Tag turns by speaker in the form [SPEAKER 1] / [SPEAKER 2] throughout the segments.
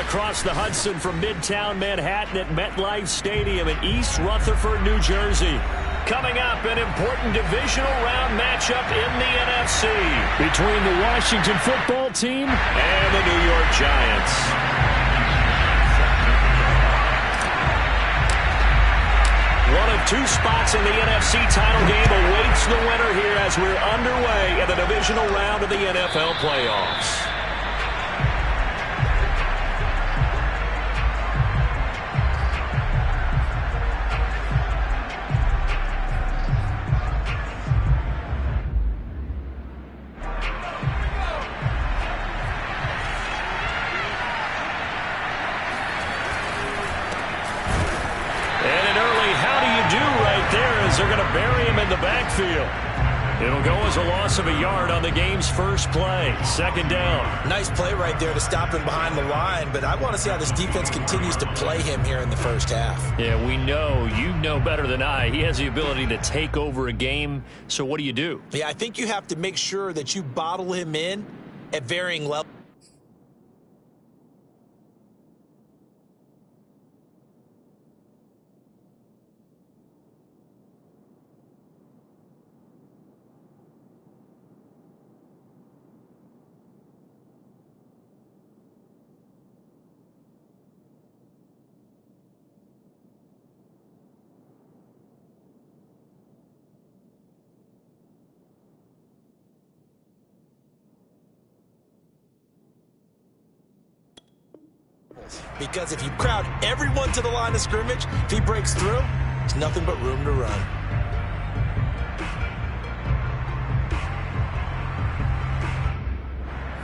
[SPEAKER 1] across the Hudson from Midtown Manhattan at MetLife Stadium in East Rutherford, New Jersey. Coming up, an important divisional round matchup in the NFC between the Washington football team and the New York Giants. One of two spots in the NFC title game awaits the winner here as we're underway in the divisional round of the NFL playoffs. They're going to bury him in the backfield. It'll go as a loss of a yard on the game's first play. Second down.
[SPEAKER 2] Nice play right there to stop him behind the line, but I want to see how this defense continues to play him here in the first half.
[SPEAKER 1] Yeah, we know. You know better than I. He has the ability to take over a game, so what do?
[SPEAKER 2] Yeah, I think you have to make sure that you bottle him in at varying levels. Because if you crowd everyone to the line of scrimmage, if he breaks through, there's nothing but room to run.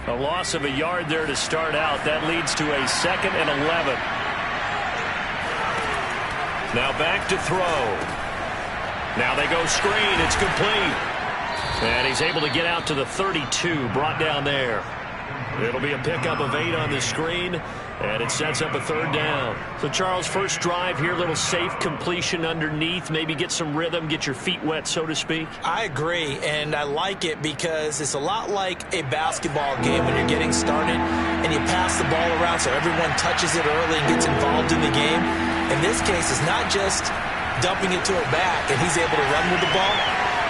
[SPEAKER 1] A loss of a yard there to start out. That leads to a 2nd and 11. Now back to throw. Now they go screen. It's complete. And he's able to get out to the 32, brought down there. It'll be a pickup of 8 on the screen, and it sets up a 3rd down. So, Charles, first drive here, little safe completion underneath, maybe get some rhythm, get your feet wet, so to speak.
[SPEAKER 2] I agree, and I like it because it's a lot like a basketball game when you're getting started and you pass the ball around so everyone touches it early and gets involved in the game. In this case, it's not just dumping it to a back and he's able to run with the ball,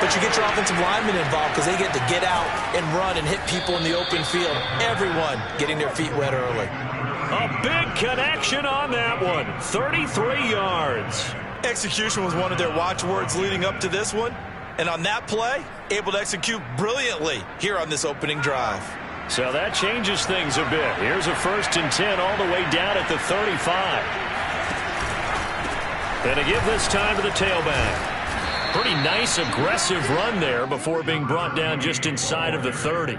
[SPEAKER 2] but you get your offensive linemen involved because they get to get out and run and hit people in the open field. Everyone getting their feet wet early.
[SPEAKER 1] A big connection on that one. 33 yards.
[SPEAKER 3] Execution was one of their watchwords leading up to this one. And on that play, able to execute brilliantly here on this opening drive.
[SPEAKER 1] So that changes things a bit. Here's a 1st and 10 all the way down at the 35. And to give this time to the tailback. Pretty nice, aggressive run there before being brought down just inside of the 30.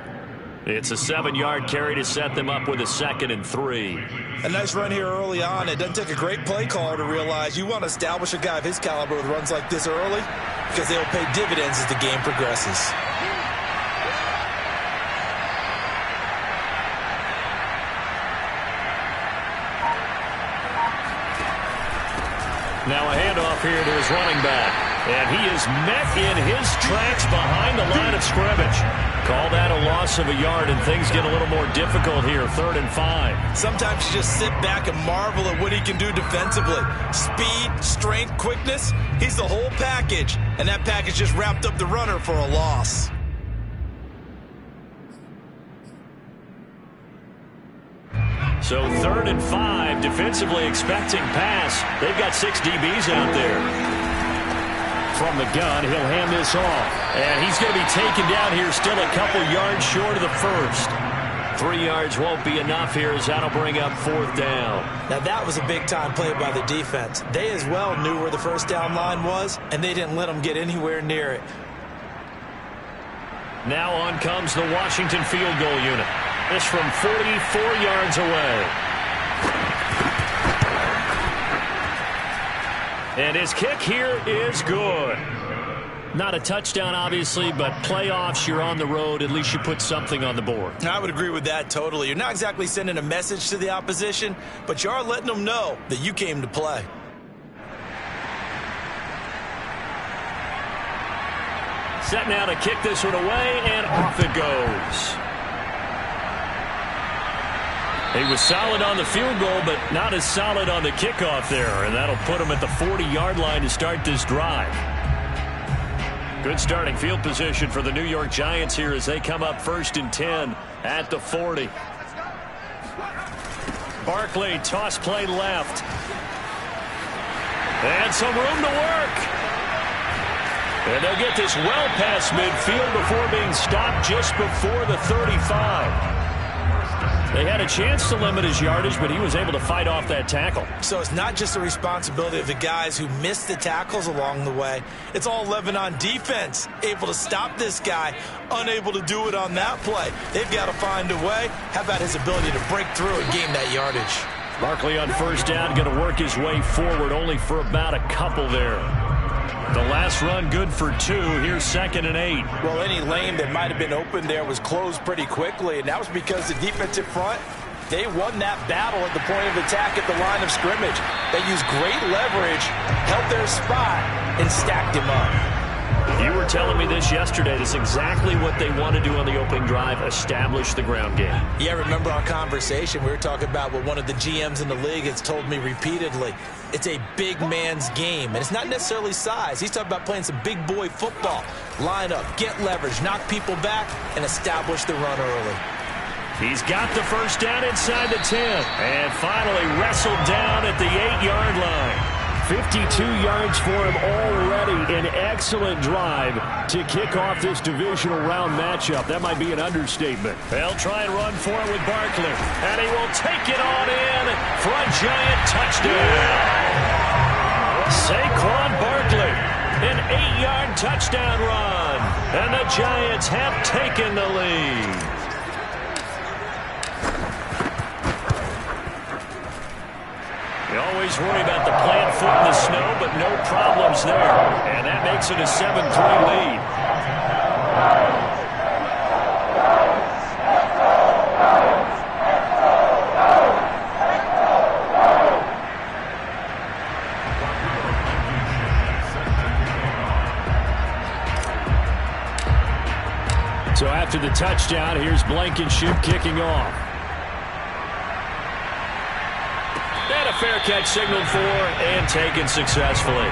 [SPEAKER 1] It's a 7-yard carry to set them up with a 2nd and 3.
[SPEAKER 3] A nice run here early on. It doesn't take a great play caller to realize you want to establish a guy of his caliber with runs like this early because they'll pay dividends as the game progresses.
[SPEAKER 1] Now a handoff here to his running back. And he is met in his tracks behind the line of scrimmage. Call that a loss of a yard, and things get a little more difficult here. 3rd and 5.
[SPEAKER 3] Sometimes you just sit back and marvel at what he can do defensively. Speed, strength, quickness. He's the whole package. And that package just wrapped up the runner for a loss.
[SPEAKER 1] So 3rd and 5, defensively expecting pass. They've got 6 DBs out there. From the gun, he'll hand this off. And he's going to be taken down here, still a couple yards short of the 1st. 3 yards won't be enough here as that'll bring up 4th down.
[SPEAKER 2] Now that was a big-time play by the defense. They as well knew where the 1st down line was, and they didn't let them get anywhere near it.
[SPEAKER 1] Now on comes the Washington field goal unit. This from 44 yards away. And his kick here is good. Not a touchdown, obviously, but playoffs, you're on the road. At least you put something on the board.
[SPEAKER 3] I would agree with that totally. You're not exactly sending a message to the opposition, but you are letting them know that you came to play.
[SPEAKER 1] Set now to kick this one away, and off it goes. He was solid on the field goal, but not as solid on the kickoff there, and that'll put him at the 40-yard line to start this drive. Good starting field position for the New York Giants here as they come up 1st and 10 at the 40. Barkley, toss play left. And some room to work. And they'll get this well past midfield before being stopped just before the 35. They had a chance to limit his yardage, but he was able to fight off that tackle.
[SPEAKER 2] So it's not just the responsibility of the guys who missed the tackles along the way. It's all 11 on defense, able to stop this guy, unable to do it on that play. They've got to find a way. How about his ability to break through and gain that yardage?
[SPEAKER 1] Barkley on 1st down, going to work his way forward, only for about a couple there. The last run good for 2. Here's 2nd and 8.
[SPEAKER 2] Well, any lane that might have been open there was closed pretty quickly, and that was because the defensive front, they won that battle at the point of attack at the line of scrimmage. They used great leverage, held their spot, and stacked him up.
[SPEAKER 1] You were telling me this yesterday. That's exactly what they want to do on the opening drive, establish the ground game.
[SPEAKER 2] Yeah, remember our conversation? We were talking about what one of the GMs in the league has told me repeatedly. It's a big man's game, and it's not necessarily size. He's talking about playing some big boy football. Line up, get leverage, knock people back, and establish the run early.
[SPEAKER 1] He's got the 1st down inside the 10, and finally wrestled down at the 8-yard line. 52 yards for him already. An excellent drive to kick off this divisional round matchup. That might be an understatement. They'll try and run for it with Barkley. And he will take it on in for a Giant touchdown. Saquon Barkley, an 8-yard touchdown run. And the Giants have taken the lead. You always worry about the plant foot in the snow, but no problems there. And that makes it a 7-3 lead. So after the touchdown, here's Blankenship kicking off. And a fair catch signaled for and taken successfully.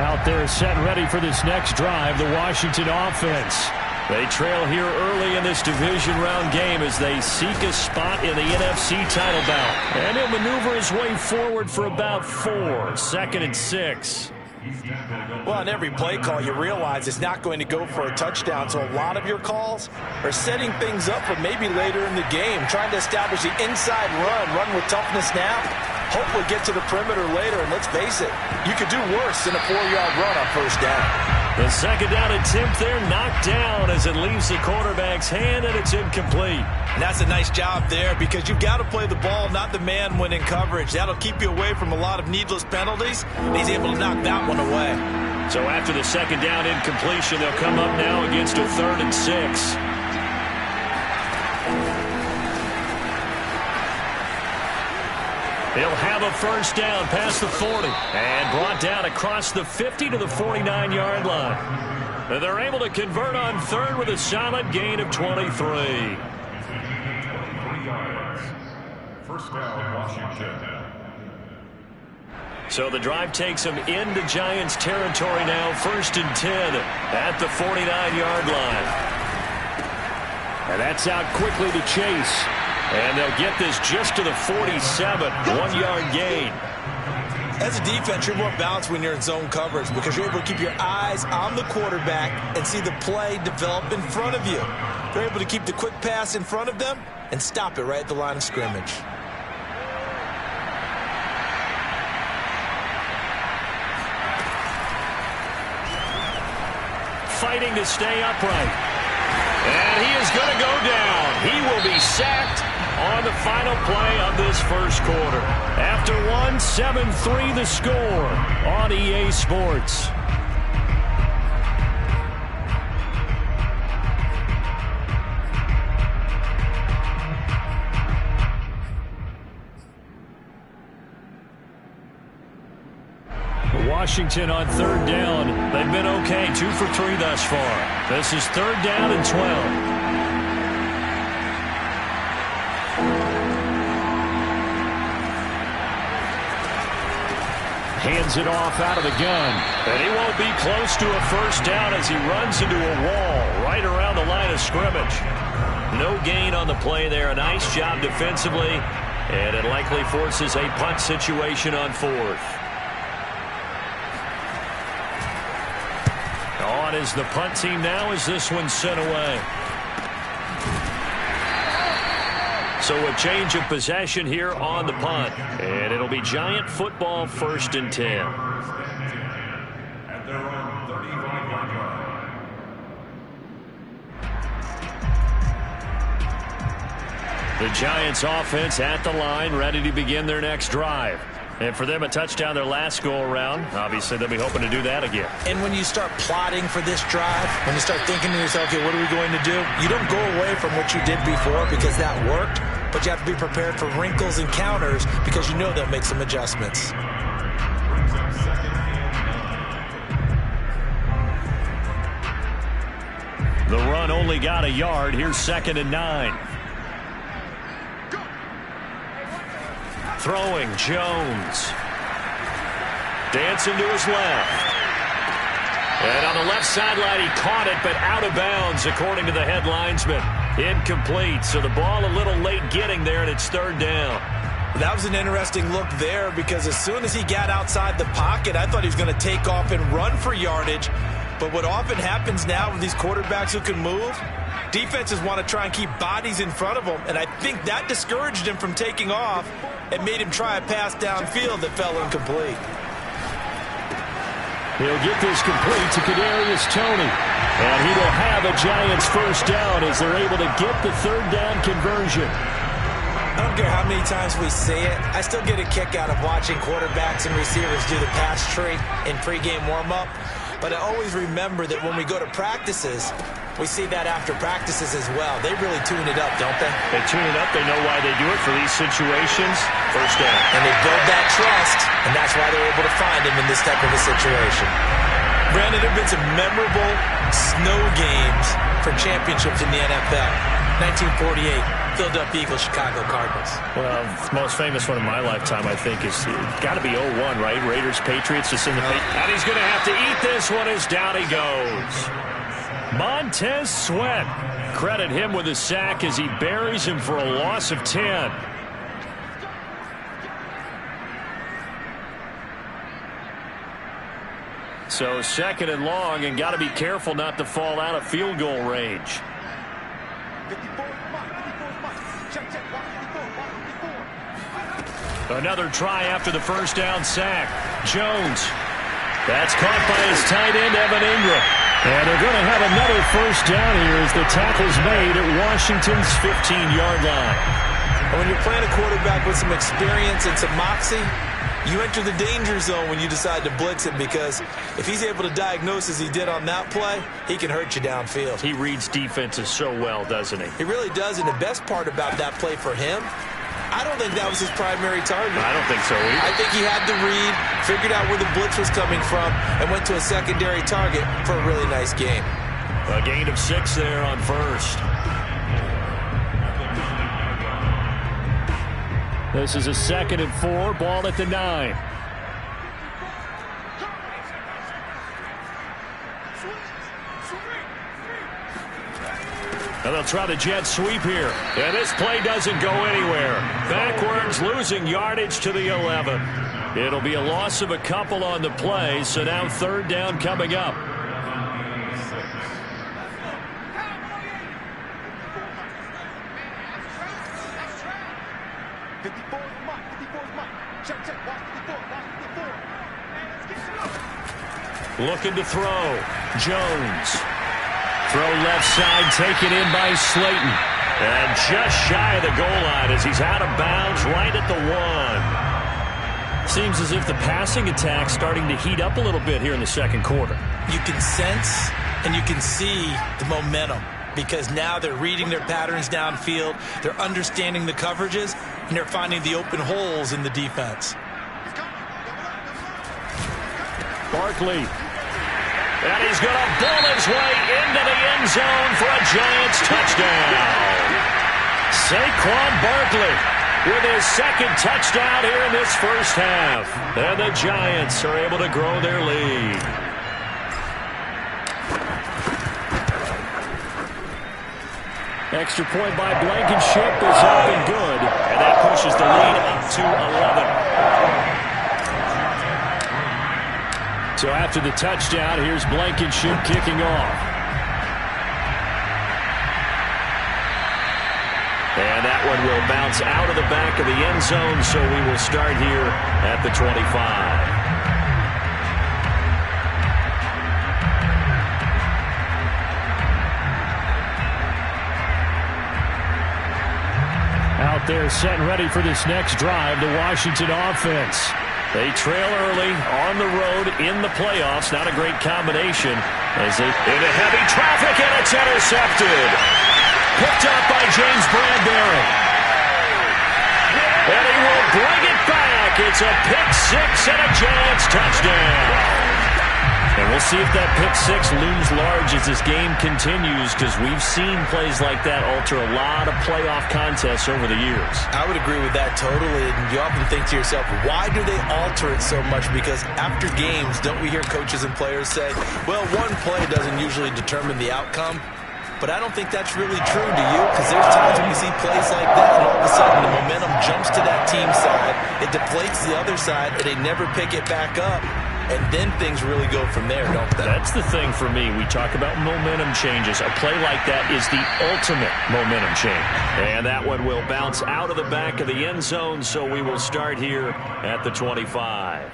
[SPEAKER 1] Out there set and ready for this next drive, the Washington offense. They trail here early in this division round game as they seek a spot in the NFC title bout. And he'll maneuver his way forward for about 4. 2nd and 6.
[SPEAKER 2] Well, on every play call, you realize it's not going to go for a touchdown, so a lot of your calls are setting things up for maybe later in the game, trying to establish the inside run with toughness now, hopefully get to the perimeter later, and let's face it, you could do worse than a 4-yard run on 1st down.
[SPEAKER 1] The 2nd down attempt there knocked down as it leaves the quarterback's hand, and it's incomplete.
[SPEAKER 2] And that's a nice job there because you've got to play the ball, not the man when in coverage. That'll keep you away from a lot of needless penalties, and he's able to knock that one away.
[SPEAKER 1] So after the 2nd down incompletion, they'll come up now against a 3rd and 6. He'll have a 1st down past the 40 and brought down across the 50 to the 49-yard line. And they're able to convert on 3rd with a solid gain of 23.
[SPEAKER 4] 3 yards. 1st down, Washington.
[SPEAKER 1] So the drive takes them into Giants territory now. 1st and 10 at the 49-yard line. And that's out quickly to Chase. And they'll get this just to the 47, 1-yard gain.
[SPEAKER 2] As a defense, you're more balanced when you're in zone coverage because you're able to keep your eyes on the quarterback and see the play develop in front of you. They're able to keep the quick pass in front of them and stop it right at the line of scrimmage.
[SPEAKER 1] Fighting to stay upright. And he is going to go down. He will be sacked on the final play of this 1st quarter. After 7-3 the score on EA Sports. Washington on third down. They've been okay, 2 for 3 thus far. This is third down and 12. Hands it off out of the gun. And he won't be close to a first down as he runs into a wall right around the line of scrimmage. No gain on the play there. A nice job defensively. And it likely forces a punt situation on fourth. On is the punt team now as this one's sent away. So a change of possession here on the punt. And it'll be Giant football, 1st and 10.
[SPEAKER 4] At their own 35-yard line.
[SPEAKER 1] The Giants offense at the line, ready to begin their next drive. And for them, a touchdown their last go-around. Obviously, they'll be hoping to do that again.
[SPEAKER 2] And when you start plotting for this drive, when you start thinking to yourself, okay, what are we going to do? You don't go away from what you did before because that worked, but you have to be prepared for wrinkles and counters because you know they'll make some adjustments.
[SPEAKER 1] The run only got a yard. Here's 2nd and 9. Throwing, Jones. Dancing to his left. And on the left sideline, he caught it, but out of bounds, according to the head linesman. Incomplete, so the ball a little late getting there, and it's third down.
[SPEAKER 2] That was an interesting look there because as soon as he got outside the pocket, I thought he was going to take off and run for yardage. But what often happens now with these quarterbacks who can move, defenses want to try and keep bodies in front of them, and I think that discouraged him from taking off and made him try a pass downfield that fell incomplete.
[SPEAKER 1] He'll get this complete to Kadarius Toney. And he will have a Giants first down as they're able to get the third down conversion.
[SPEAKER 2] I don't care how many times we say it, I still get a kick out of watching quarterbacks and receivers do the pass tree in pregame warm-up. But I always remember that when we go to practices, we see that after practices as well. They really tune it up, don't they?
[SPEAKER 1] They tune it up. They know why they do it for these situations. First down.
[SPEAKER 2] And they build that trust, and that's why they're able to find him in this type of a situation. Brandon, there have been some memorable snow games for championships in the NFL. 1948, Philadelphia Eagles, Chicago Cardinals.
[SPEAKER 1] Well, the most famous one in my lifetime, I think, is got to be 01, right? Raiders, Patriots, just in the and he's going to have to eat this one as down he goes. Montez Sweat. Credit him with a sack as he buries him for a loss of 10. So 2nd and long, and got to be careful not to fall out of field goal range. Another try after the first down sack. Jones. That's caught by his tight end, Evan Ingram. And they're going to have another first down here as the tackle's made at Washington's 15-yard line.
[SPEAKER 2] And when you're playing a quarterback with some experience and some moxie, you enter the danger zone when you decide to blitz him, because if he's able to diagnose as he did on that play, he can hurt you downfield.
[SPEAKER 1] He reads defenses so well, doesn't he?
[SPEAKER 2] He really does, and the best part about that play for him, I don't think that was his primary target.
[SPEAKER 1] I don't think so either.
[SPEAKER 2] I think he had the read, figured out where the blitz was coming from, and went to a secondary target for a really nice game.
[SPEAKER 1] A gain of 6 there on first. This is a 2nd and 4, ball at the 9. And they'll try the jet sweep here. And this play doesn't go anywhere. Backwards, losing yardage to the 11. It'll be a loss of a couple on the play, so now third down coming up. Looking to throw. Jones. Throw left side, taken in by Slayton. And just shy of the goal line as he's out of bounds right at the 1. Seems as if the passing attack's starting to heat up a little bit here in the second quarter.
[SPEAKER 2] You can sense and you can see the momentum, because now they're reading their patterns downfield, they're understanding the coverages, and they're finding the open holes in the defense.
[SPEAKER 1] Barkley. And he's going to bull his way into the end zone for a Giants touchdown. Saquon Barkley with his second touchdown here in this first half. And the Giants are able to grow their lead. Extra point by Blankenship is up and good. And that pushes the lead up to 11. So after the touchdown, here's Blankenship kicking off. And that one will bounce out of the back of the end zone, so we will start here at the 25. Out there set and ready for this next drive, the Washington offense. They trail early on the road in the playoffs. Not a great combination as they into heavy traffic, and it's intercepted. Picked up by James Bradbury. And he will bring it back. It's a pick six and a Giants touchdown. And we'll see if that pick six looms large as this game continues, because we've seen plays like that alter a lot of playoff contests over the years.
[SPEAKER 2] I would agree with that totally. And you often think to yourself, why do they alter it so much? Because after games, don't we hear coaches and players say, well, one play doesn't usually determine the outcome? But I don't think that's really true, do you? Because there's times when you see plays like that, and all of a sudden the momentum jumps to that team side, it deflates the other side, and they never pick it back up. And then things really go from there, don't they?
[SPEAKER 1] That's the thing for me. We talk about momentum changes. A play like that is the ultimate momentum change. And that one will bounce out of the back of the end zone, so we will start here at the 25.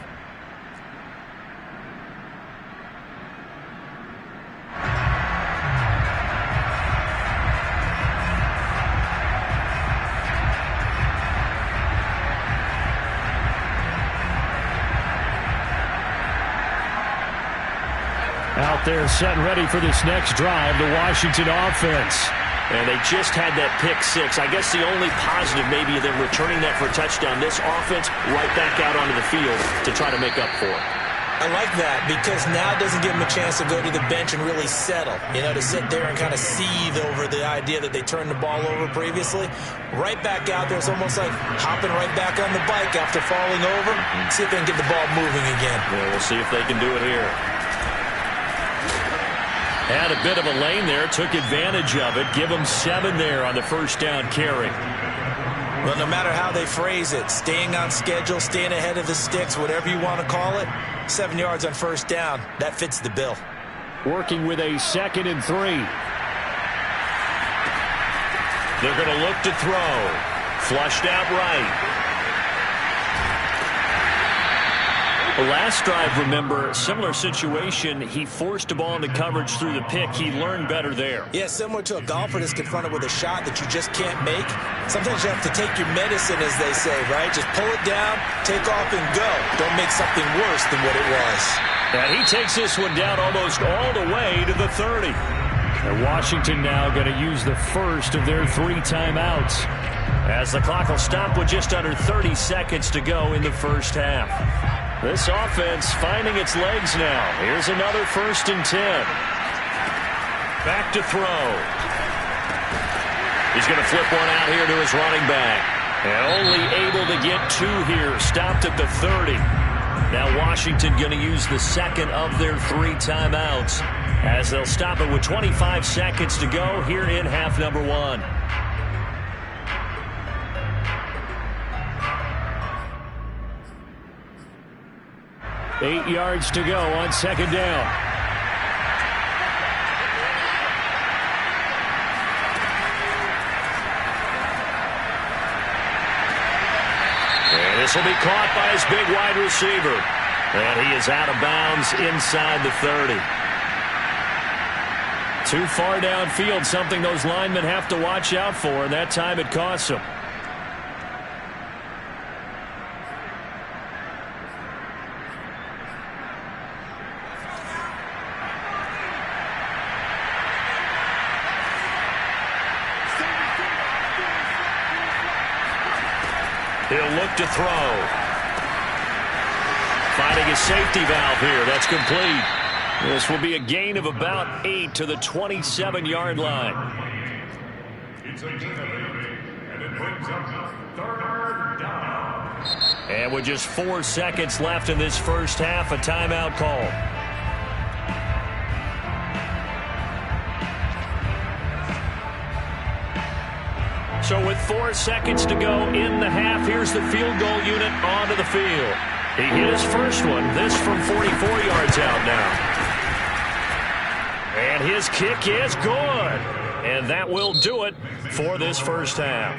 [SPEAKER 1] Out there set and ready for this next drive, the Washington offense. And they just had that pick six. I guess the only positive maybe of them returning that for a touchdown. This offense right back out onto the field to try to make up for it.
[SPEAKER 2] I like that, because now it doesn't give them a chance to go to the bench and really settle. You know, to sit there and kind of seethe over the idea that they turned the ball over previously. Right back out there. It's almost like hopping right back on the bike after falling over. See if they can get the ball moving again.
[SPEAKER 1] Yeah, we'll see if they can do it here. Had a bit of a lane there, took advantage of it. Give them 7 there on the first down carry.
[SPEAKER 2] Well, no matter how they phrase it, staying on schedule, staying ahead of the sticks, whatever you want to call it, 7 yards on first down, that fits the bill.
[SPEAKER 1] Working with a 2nd and 3. They're going to look to throw. Flushed out right. The last drive, remember, similar situation. He forced a ball into coverage through the pick. He learned better there.
[SPEAKER 2] Yeah, similar to a golfer that's confronted with a shot that you just can't make. Sometimes you have to take your medicine, as they say, right? Just pull it down, take off, and go. Don't make something worse than what it was.
[SPEAKER 1] And he takes this one down almost all the way to the 30. And Washington now going to use the first of their 3 timeouts, as the clock will stop with just under 30 seconds to go in the first half. This offense finding its legs now. Here's another 1st and 10. Back to throw. He's going to flip one out here to his running back. And only able to get 2 here. Stopped at the 30. Now Washington going to use the second of their 3 timeouts, as they'll stop it with 25 seconds to go here in half number 1. Eight yards to go on 2nd down. And this will be caught by his big wide receiver. And he is out of bounds inside the 30. Too far downfield, something those linemen have to watch out for, and that time it costs them. He'll look to throw. finding a safety valve here. That's complete. This will be a gain of about 8 to the 27-yard line.
[SPEAKER 4] It's a gain of 8, and it brings up 3rd down.
[SPEAKER 1] And with just 4 seconds left in this first half, a timeout call. So with 4 seconds to go in the half, here's the field goal unit onto the field. He hit his first one, this from 44 yards out now. And his kick is good. And that will do it for this first half.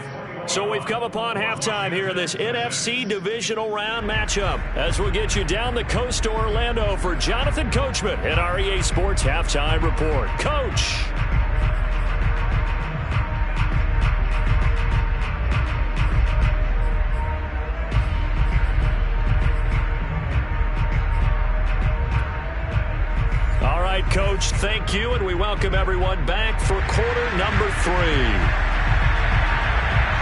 [SPEAKER 1] So we've come upon halftime here in this NFC divisional round matchup as we'll get you down the coast to Orlando for Jonathan Coachman in our EA Sports Halftime Report. Coach. All right, Coach, thank you, and we welcome everyone back for quarter number 3.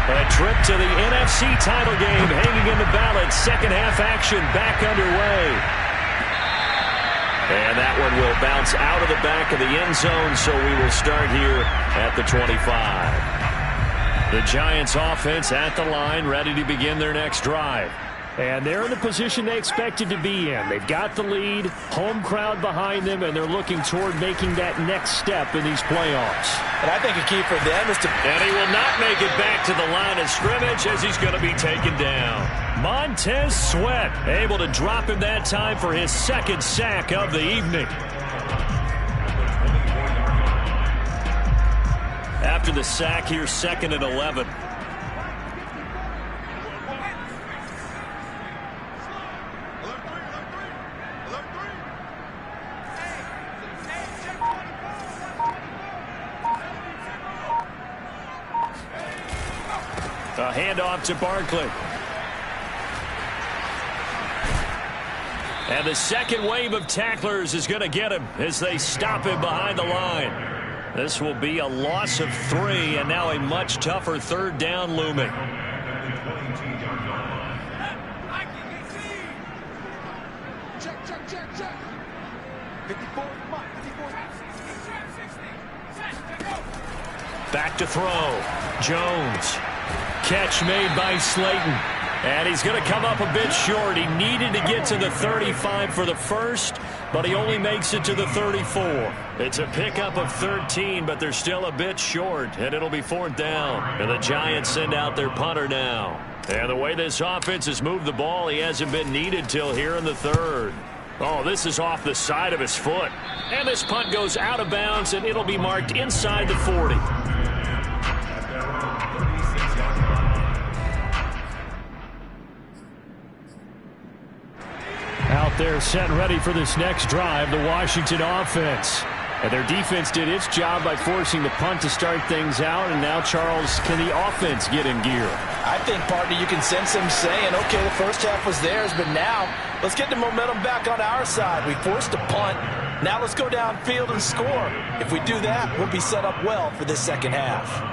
[SPEAKER 1] A trip to the NFC title game hanging in the balance. Second half action back underway. And that one will bounce out of the back of the end zone, so we will start here at the 25. The Giants offense at the line, ready to begin their next drive. And they're in the position they expected to be in. They've got the lead, home crowd behind them, and they're looking toward making that next step in these playoffs.
[SPEAKER 2] And I think a key for them is to...
[SPEAKER 1] And he will not make it back to the line of scrimmage as he's going to be taken down. Montez Sweat able to drop him that time for his second sack of the evening. After the sack, here's 2nd and 11. A handoff to Barkley. And the second wave of tacklers is going to get him as they stop him behind the line. This will be a loss of 3, and now a much tougher 3rd down looming. Back to throw. Jones. Catch made by Slayton. And he's going to come up a bit short. He needed to get to the 35 for the first, but he only makes it to the 34. It's a pickup of 13, but they're still a bit short, and it'll be 4th down. And the Giants send out their punter now. And the way this offense has moved the ball, he hasn't been needed till here in the 3rd. Oh, this is off the side of his foot. And this punt goes out of bounds, and it'll be marked inside the 40. Out there set and ready for this next drive, the Washington offense. And their defense did its job by forcing the punt to start things out. And now, Charles, can the offense get in gear?
[SPEAKER 2] I think, partner, you can sense them saying, okay, the first half was theirs, but now let's get the momentum back on our side. We forced a punt. Now let's go downfield and score. If we do that, we'll be set up well for this second half.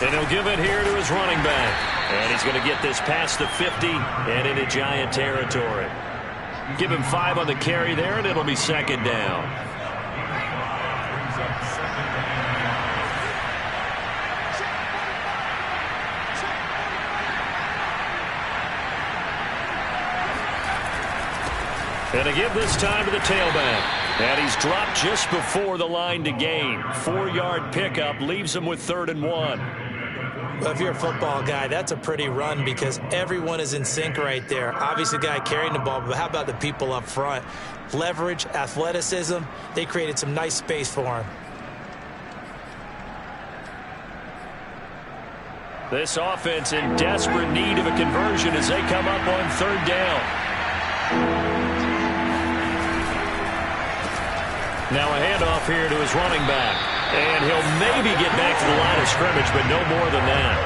[SPEAKER 2] And he'll give it here to his running back. And he's going to get this past the 50 and into Giant territory. Give him 5 on the carry there, and it'll be 2nd down. And to give this time to the tailback. And he's dropped just before the line to gain. 4-yard pickup leaves him with 3rd and 1. Well, if you're a football guy, that's a pretty run because everyone is in sync right there. Obviously, the guy carrying the ball, but how about the people up front? Leverage, athleticism, they created some nice space for him.
[SPEAKER 1] This offense in desperate need of a conversion as they come up on 3rd down. Now a handoff here to his running back. And he'll maybe get back to the line of scrimmage, but no more than that.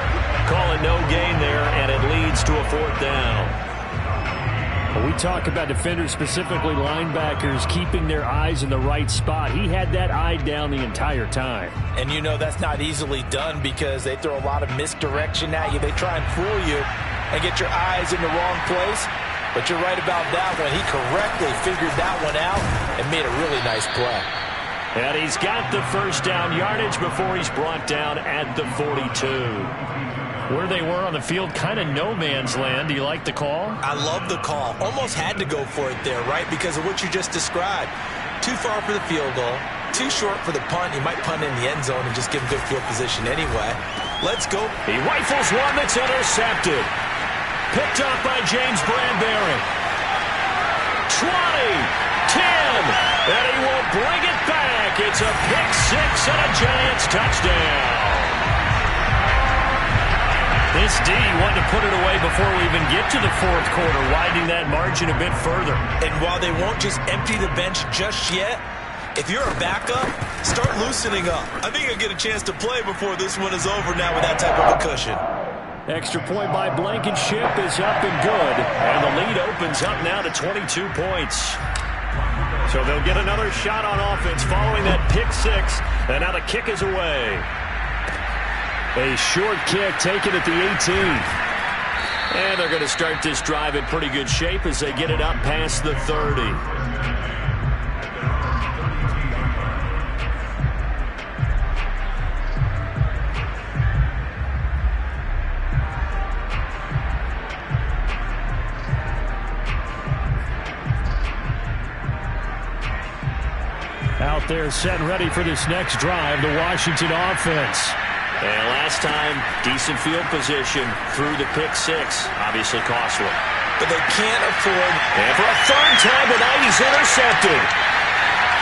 [SPEAKER 1] Call it no gain there, and it leads to a 4th down. When we talk about defenders, specifically linebackers, keeping their eyes in the right spot, he had that eye down the entire time.
[SPEAKER 2] And you know that's not easily done because they throw a lot of misdirection at you. They try and fool you and get your eyes in the wrong place. But you're right about that one. He correctly figured that one out and made a really nice play.
[SPEAKER 1] And he's got the first down yardage before he's brought down at the 42. Where they were on the field, kind of no man's land. Do you like the call?
[SPEAKER 2] I love the call. Almost had to go for it there, right? Because of what you just described. Too far for the field goal. Too short for the punt. He might punt in the end zone and just give him good field position anyway. Let's go.
[SPEAKER 1] He rifles one that's intercepted. Picked up by James Bradbury. 20, 10, and he will bring it back. It's a pick six and a Giants touchdown. This D wanted to put it away before we even get to the fourth quarter, widening that margin a bit further.
[SPEAKER 2] And while they won't just empty the bench just yet, if you're a backup, start loosening up. I think you'll get a chance to play before this one is over now with that type of a cushion.
[SPEAKER 1] Extra point by Blankenship is up and good. And the lead opens up now to 22 points. So they'll get another shot on offense following that pick six. And now the kick is away. A short kick taken at the 18. And they're going to start this drive in pretty good shape as they get it up past the 30. Out there set and ready for this next drive, the Washington offense. And last time, decent field position through the pick six. Obviously costly.
[SPEAKER 2] But they can't afford.
[SPEAKER 1] And for a third time tonight, he's intercepted.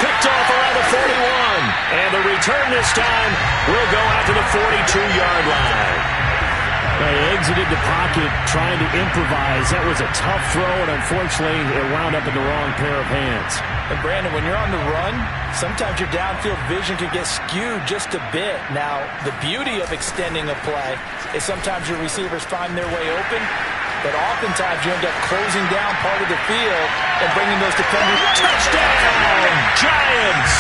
[SPEAKER 1] Picked off around the 41. And the return this time will go out to the 42-yard line. They exited the pocket trying to improvise. That was a tough throw, and unfortunately, it wound up in the wrong pair of hands.
[SPEAKER 2] And Brandon, when you're on the run, sometimes your downfield vision can get skewed just a bit. Now, the beauty of extending a play is sometimes your receivers find their way open, but oftentimes you end up closing down part of the field and bringing those defenders.
[SPEAKER 1] Touchdown, Giants!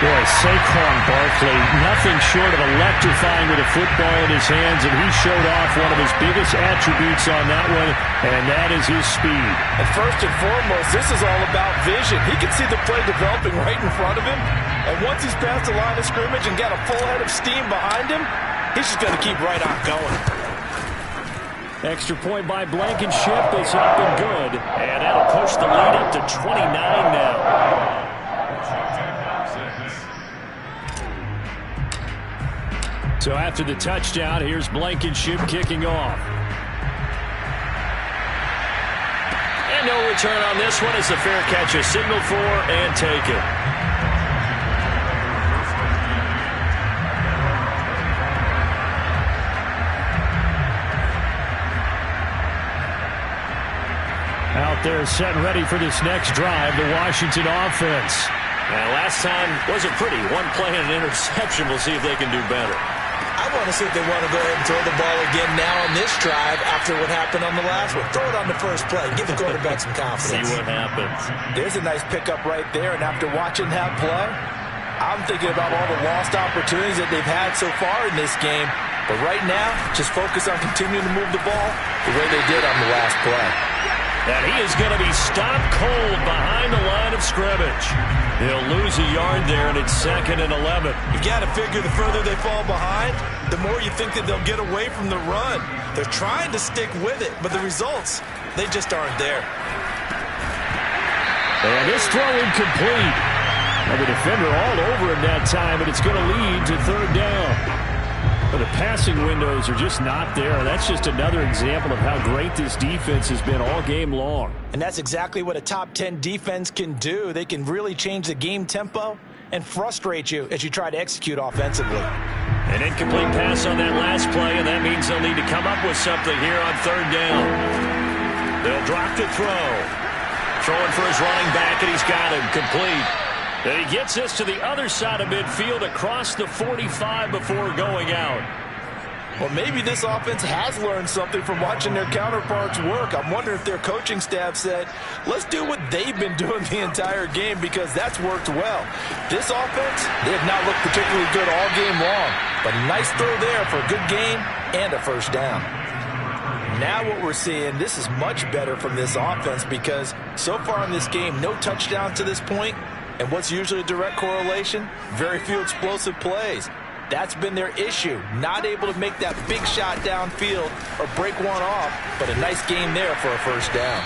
[SPEAKER 5] Boy, Saquon Barkley, nothing short of electrifying with a football in his hands, and he showed off one of his biggest attributes on that one, and that is his speed.
[SPEAKER 2] And first and foremost, this is all about vision. He can see the play developing right in front of him, and once he's past the line of scrimmage and got a full head of steam behind him, he's just going to keep right on going.
[SPEAKER 1] Extra point by Blankenship is up and good, and that'll push the lead up to 29 now. So after the touchdown, here's Blankenship kicking off. And no return on this one as the fair catch is signaled for and taken. Out there set and ready for this next drive, the Washington offense. And last time wasn't pretty. One play and an interception. We'll see if they can do better.
[SPEAKER 2] I want to see if they want to go ahead and throw the ball again now on this drive after what happened on the last one. Throw it on the first play. Give the quarterback some confidence.
[SPEAKER 1] See what happens.
[SPEAKER 2] There's a nice pickup right there, and after watching that play, I'm thinking about all the lost opportunities that they've had so far in this game. But right now, just focus on continuing to move the ball the way they did on the last play.
[SPEAKER 1] And he is going to be stopped cold behind the line of scrimmage. He'll lose a yard there, and it's 2nd and 11.
[SPEAKER 3] You got to figure the further they fall behind, the more you think that they'll get away from the run. They're trying to stick with it, but the results, they just aren't there.
[SPEAKER 1] And this throw incomplete. And the defender all over him that time, and it's going to lead to 3rd down. But the passing windows are just not there. That's just another example of how great this defense has been all game long.
[SPEAKER 2] And that's exactly what a top 10 defense can do. They can really change the game tempo and frustrate you as you try to execute offensively.
[SPEAKER 1] An incomplete pass on that last play, and that means they'll need to come up with something here on 3rd down. They'll drop to throw. Throwing for his running back, and he's got him complete. And he gets this to the other side of midfield across the 45 before going out.
[SPEAKER 2] Well, maybe this offense has learned something from watching their counterparts work. I'm wondering if their coaching staff said, let's do what they've been doing the entire game, because that's worked well. This offense, they have not looked particularly good all game long, but a nice throw there for a good gain and a first down. Now what we're seeing, this is much better from this offense, because so far in this game, no touchdowns to this point, and what's usually a direct correlation? Very few explosive plays. That's been their issue, not able to make that big shot downfield or break one off, but a nice game there for a first down.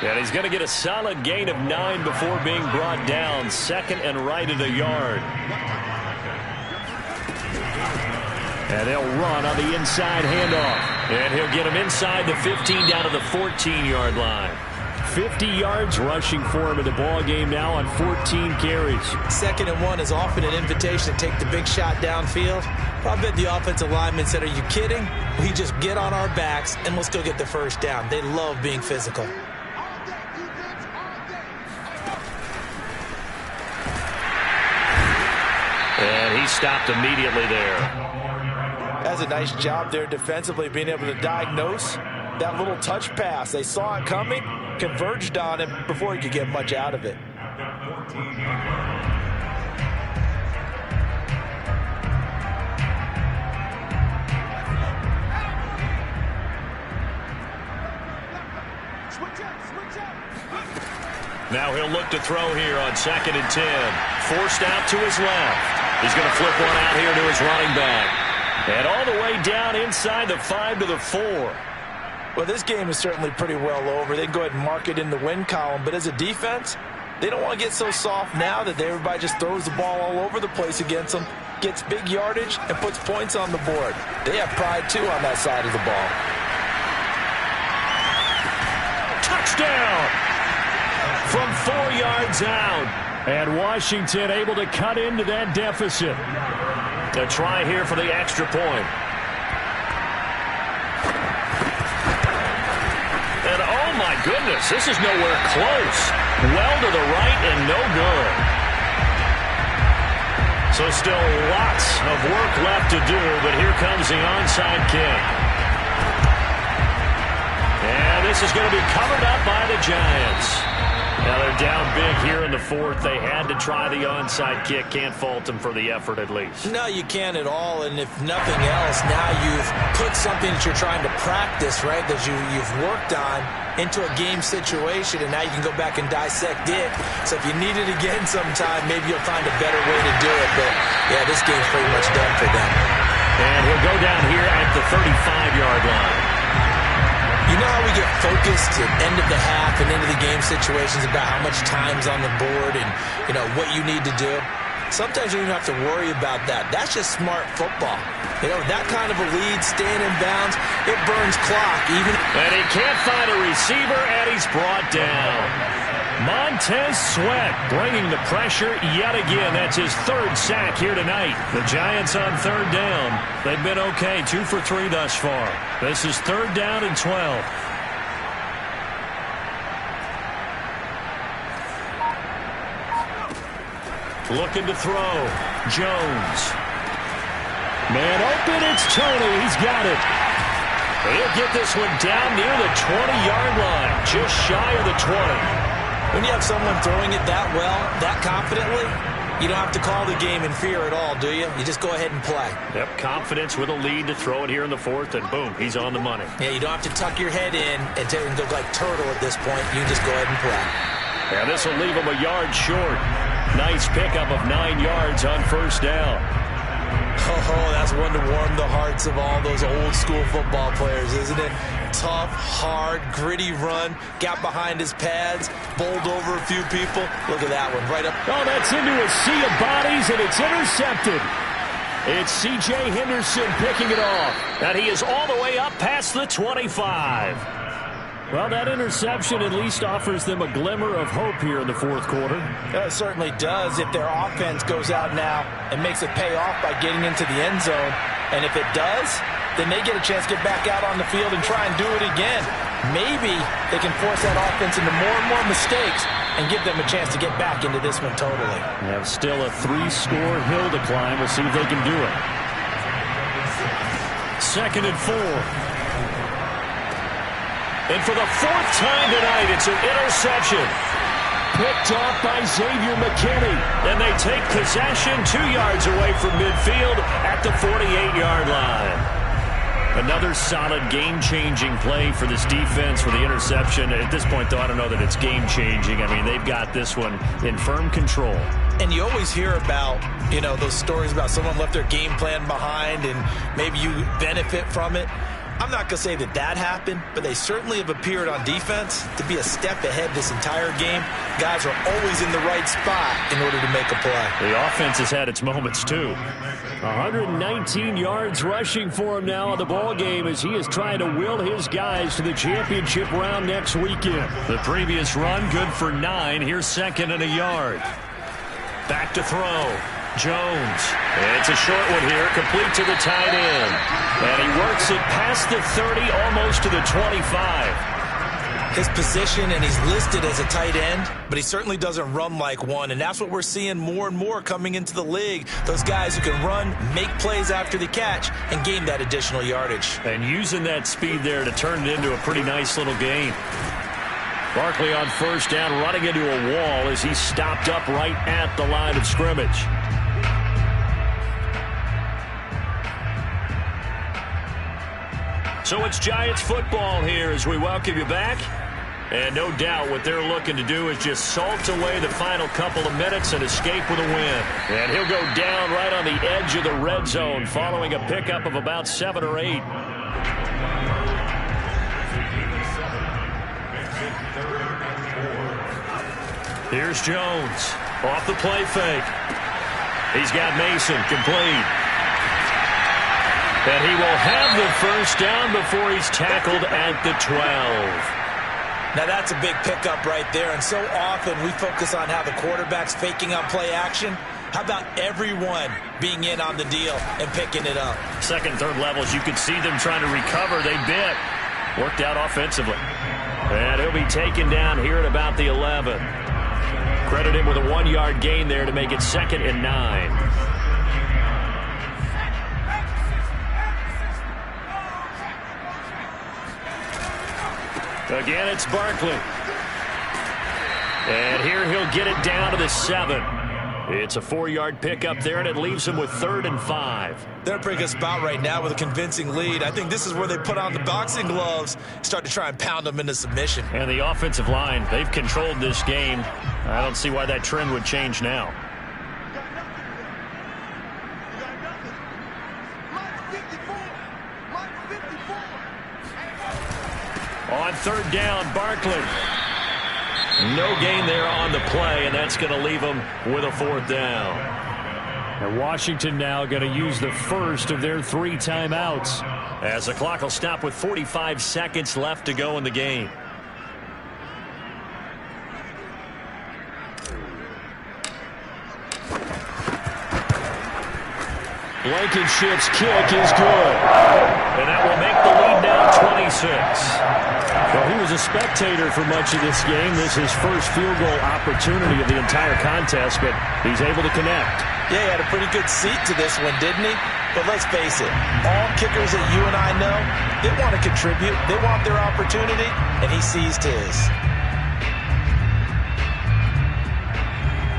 [SPEAKER 1] And he's going to get a solid gain of 9 before being brought down. Second and right at a yard. And they'll run on the inside handoff. And he'll get him inside the 15 down to the 14-yard line. 50 yards rushing for him in the ball game now on 14 carries.
[SPEAKER 2] 2nd and 1 is often an invitation to take the big shot downfield. I bet the offensive lineman said, are you kidding? We just get on our backs and let's go get the first down. They love being physical.
[SPEAKER 1] And he stopped immediately there.
[SPEAKER 2] That's a nice job there defensively, being able to diagnose that little touch pass. They saw it coming, converged on him before he could get much out of it.
[SPEAKER 1] Now he'll look to throw here on 2nd and 10. Forced out to his left. He's going to flip one out here to his running back. And all the way down inside the 5 to the 4.
[SPEAKER 2] Well, this game is certainly pretty well over. They can go ahead and mark it in the win column. But as a defense, they don't want to get so soft now that everybody just throws the ball all over the place against them, gets big yardage, and puts points on the board. They have pride, too, on that side of the ball.
[SPEAKER 1] Touchdown! From 4 yards out.
[SPEAKER 5] And Washington able to cut into that deficit.
[SPEAKER 1] A try here for the extra point. And oh my goodness, this is nowhere close. Well to the right and no good. So still lots of work left to do, but here comes the onside kick. And this is going to be covered up by the Giants. Now they're down big here in the 4th. They had to try the onside kick. Can't fault them for the effort at least.
[SPEAKER 2] No, you can't at all. And if nothing else, now you've put something that you're trying to practice, right, that you've worked on into a game situation, and now you can go back and dissect it. So if you need it again sometime, maybe you'll find a better way to do it. But, yeah, this game's pretty much done for them.
[SPEAKER 1] And he'll go down here at the 35-yard line.
[SPEAKER 2] You know how we get focused at end of the half and into the game situations about how much time's on the board and, you know, what you need to do? Sometimes you don't have to worry about that. That's just smart football. You know, that kind of a lead, staying in bounds, it burns clock.
[SPEAKER 1] And he can't find a receiver, and he's brought down. Montez Sweat bringing the pressure yet again. That's his 3rd sack here tonight. The Giants on 3rd down. They've been okay, 2 for 3 thus far. This is 3rd down and 12. Looking to throw. Jones. Man open, it's Tony. He's got it. He'll get this one down near the 20-yard line, just shy of the 20.
[SPEAKER 2] When you have someone throwing it that well, that confidently, you don't have to call the game in fear at all, do you? You just go ahead and play.
[SPEAKER 1] Yep, confidence with a lead to throw it here in the 4th, and boom, he's on the money.
[SPEAKER 2] Yeah, you don't have to tuck your head in and go like turtle at this point. You just go ahead and play.
[SPEAKER 1] And this will leave him a yard short. Nice pickup of 9 yards on 1st down.
[SPEAKER 2] Oh, that's one to warm the hearts of all those old-school football players, isn't it? Tough, hard, gritty run, got behind his pads, bowled over a few people. Look at that one, right up.
[SPEAKER 5] Oh, that's into a sea of bodies, and it's intercepted. It's C.J. Henderson picking it off.
[SPEAKER 1] And he is all the way up past the 25.
[SPEAKER 5] Well, that interception at least offers them a glimmer of hope here in the 4th quarter.
[SPEAKER 2] It certainly does if their offense goes out now and makes it pay off by getting into the end zone. And if it does, then they get a chance to get back out on the field and try and do it again. Maybe they can force that offense into more and more mistakes and give them a chance to get back into this one totally.
[SPEAKER 5] They have still a 3-score hill to climb. We'll see if they can do it. 2nd and 4. And for the 4th time tonight, it's an interception. Picked off by Xavier McKinney. And they take possession 2 yards away from midfield at the 48-yard line. Another solid game-changing play for this defense for the interception. At this point, though, I don't know that it's game-changing. I mean, they've got this one in firm control.
[SPEAKER 2] And you always hear about, those stories about someone left their game plan behind and maybe you benefit from it. I'm not going to say that happened, but they certainly have appeared on defense to be a step ahead this entire game. Guys are always in the right spot in order to make a play.
[SPEAKER 5] The offense has had its moments, too. 119 yards rushing for him now in the ball game as he is trying to will his guys to the championship round next weekend. The previous run, good for 9. Here's 2nd and a yard. Back to throw. Jones. It's a short one here, complete to the tight end. And he works it past the 30, almost to the 25.
[SPEAKER 2] His position, and he's listed as a tight end, but he certainly doesn't run like one. And that's what we're seeing more and more coming into the league. Those guys who can run, make plays after the catch, and gain that additional yardage.
[SPEAKER 5] And using that speed there to turn it into a pretty nice little gain. Barkley on 1st down, running into a wall as he's stopped up right at the line of scrimmage. So it's Giants football here as we welcome you back. And no doubt what they're looking to do is just salt away the final couple of minutes and escape with a win. And he'll go down right on the edge of the red zone following a pickup of about 7 or 8. Here's Jones off the play fake. He's got Mason complete. And he will have the 1st down before he's tackled at the 12.
[SPEAKER 2] Now that's a big pickup right there, and so often we focus on how the quarterback's faking on play action. How about everyone being in on the deal and picking it up?
[SPEAKER 5] 2nd, 3rd levels, you could see them trying to recover. They bit. Worked out offensively. And he'll be taken down here at about the 11. Credit him with a 1-yard gain there to make it 2nd and 9. Again, it's Barkley. And here he'll get it down to the 7. It's a 4-yard pickup there, and it leaves him with 3rd and 5.
[SPEAKER 2] They're in a pretty good spot right now with a convincing lead. I think this is where they put on the boxing gloves, start to try and pound them into submission.
[SPEAKER 5] And the offensive line, they've controlled this game. I don't see why that trend would change now. On 3rd down, Barkley. No gain there on the play, and that's going to leave them with a 4th down. And Washington now going to use the 1st of their 3 timeouts, as the clock will stop with 45 seconds left to go in the game. Blankenship's kick is good. And that will make the lead now 26. Well, he was a spectator for much of this game. This is his first field goal opportunity of the entire contest, but he's able to connect.
[SPEAKER 2] Yeah, he had a pretty good seat to this one, didn't he? But let's face it, all kickers that you and I know, they want to contribute. They want their opportunity, and he seized his.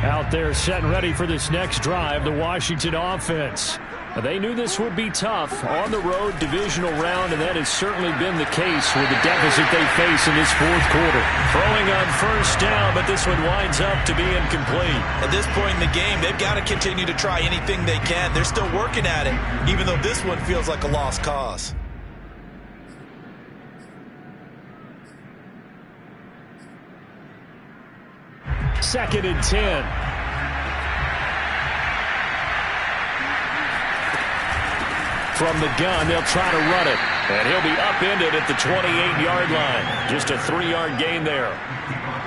[SPEAKER 5] Out there set and ready for this next drive, the Washington offense. They knew this would be tough on the road divisional round, and that has certainly been the case with the deficit they face in this 4th quarter. Throwing on 1st down, but this one winds up to be incomplete.
[SPEAKER 2] At this point in the game, they've got to continue to try anything they can. They're still working at it, even though this one feels like a lost cause.
[SPEAKER 5] Second and 10. From the gun, they'll try to run it. And he'll be upended at the 28-yard line. Just a 3-yard gain there.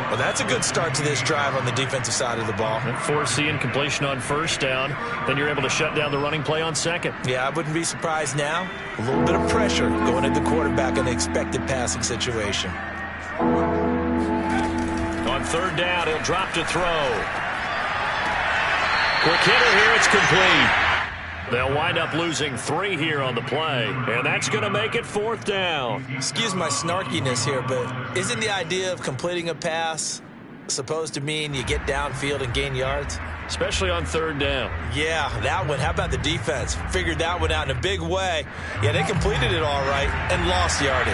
[SPEAKER 2] Well, that's a good start to this drive on the defensive side of the ball.
[SPEAKER 5] Forcing completion on 1st down. Then you're able to shut down the running play on 2nd.
[SPEAKER 2] Yeah, I wouldn't be surprised now. A little bit of pressure going at the quarterback in the expected passing situation.
[SPEAKER 5] On 3rd down, he'll drop to throw. Quick hitter here, it's complete.
[SPEAKER 1] They'll wind up losing 3 here on the play, and that's going to make it 4th down.
[SPEAKER 2] Excuse my snarkiness here, but isn't the idea of completing a pass supposed to mean you get downfield and gain yards?
[SPEAKER 1] Especially on 3rd down.
[SPEAKER 2] Yeah, that one. How about the defense? Figured that one out in a big way. Yeah, they completed it all right and lost yardage.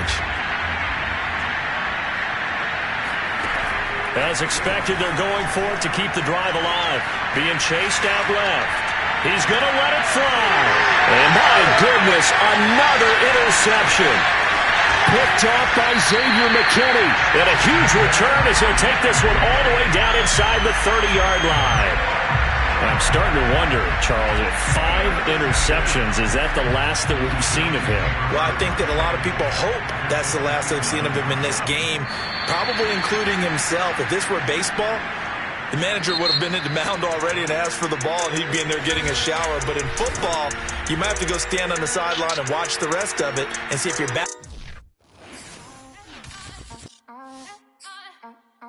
[SPEAKER 1] As expected, they're going for it to keep the drive alive. Being chased out left. He's going to let it fly. And my goodness, another interception. Picked off by Xavier McKinney. And a huge return as he'll take this one all the way down inside the 30-yard line. I'm starting to wonder, Charles, if 5 interceptions, is that the last that we've seen of him?
[SPEAKER 2] Well, I think that a lot of people hope that's the last they've seen of him in this game, probably including himself. If this were baseball, the manager would have been at the mound already and asked for the ball, and he'd be in there getting a shower. But in football, you might have to go stand on the sideline and watch the rest of it and see if you're back.